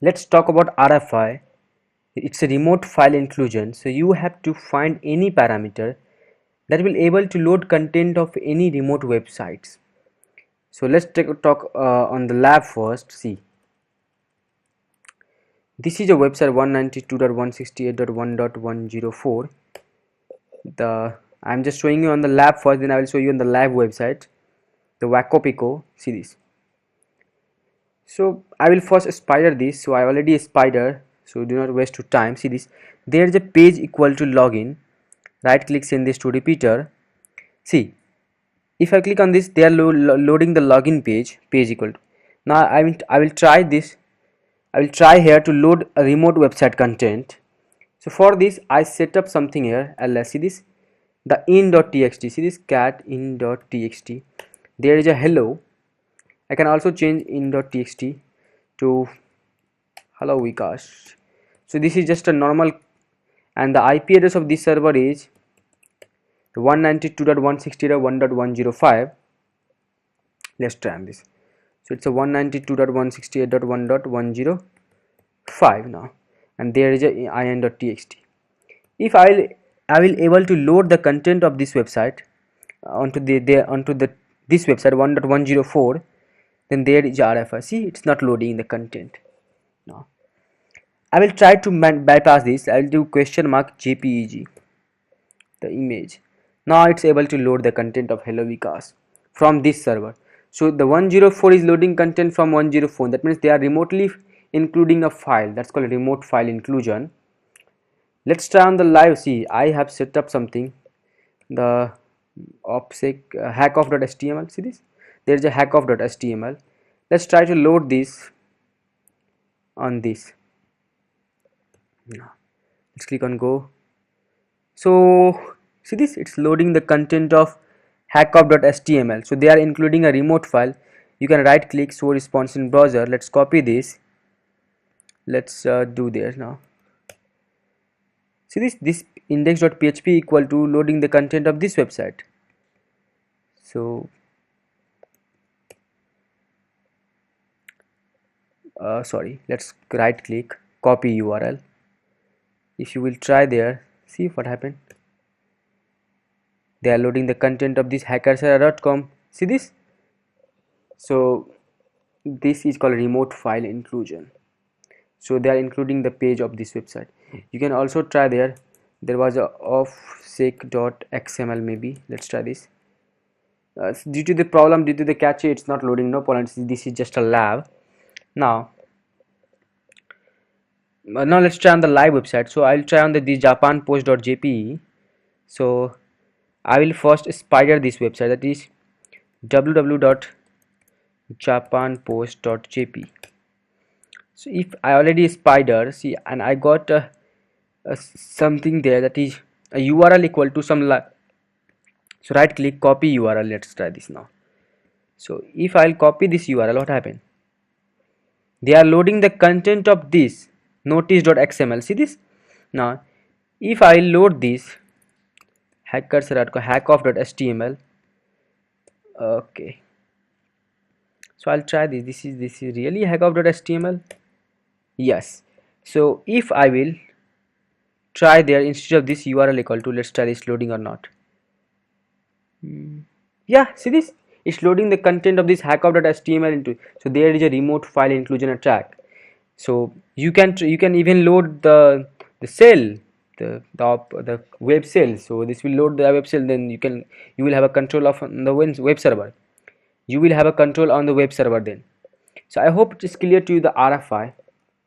Let's talk about RFI. It's a remote file inclusion, so you have to find any parameter that will able to load content of any remote websites. So let's take a talk on the lab first. See, this is a website 192.168.1.104. the I'm just showing you on the lab first, then I will show you on the lab website, the Wacko Pico. See this. So I will first spider this. So I already spider, so do not waste your time. See this, there is a page equal to login. Right click, send this to repeater. See, if I click on this, they are loading the login page equal to. Now I will try this. I will try here to load a remote website content. So for this I set up something here. Let's see this, the in.txt. see this, cat in.txt. there is a hello. I can also change in.txt to hello Vikas. So this is just a normal, and the IP address of this server is 192.168.1.105. let's try on this. So it's a 192.168.1.105 now, and there is a in.txt. If I will able to load the content of this website onto this website 1.104, then there is RFI. See, it's not loading the content. Now I will try to bypass this. I will do question mark JPEG, the image. Now it's able to load the content of Hello Vikas from this server. So the 104 is loading content from 104. That means they are remotely including a file. That's called remote file inclusion. Let's try on the live. See, I have set up something, the opsec hackoff.html. see this, there is a hackoff.html. let's try to load this on this. Now let's click on go. So see this, it's loading the content of hackoff.html. so they are including a remote file. You can right click, show response in browser. Let's copy this. Let's do this now. See this index.php equal to loading the content of this website. So sorry, let's right click, copy URL. If you will try there, see what happened. They are loading the content of this hackersera.com. see this. So this is called remote file inclusion. So they are including the page of this website. You can also try there. There was a offsec.xml maybe. Let's try this. Due to the cache, it's not loading. No problem. This is just a lab. Now let's try on the live website. So I'll try on the japanpost.jpe. so I will first spider this website, that is www.japanpost.jp. so if I already spider, see, and I got something there, that is a URL equal to some so right click, copy URL. let's try this now. So if I'll copy this URL, what happened? They are loading the content of this notice.xml. see this. Now if I load this hackoff.html, okay, so I'll try this. This is really hackoff.html. yes. So if I will try there, instead of this URL equal to, let's try this loading or not. Yeah, see this, it's loading the content of this hackoff.html into. so there is a remote file inclusion attack. So you can even load the cell, the web cell. so this will load the web cell, then you will have a control of the web server. You will have a control on the web server then. So I hope it is clear to you, the RFI.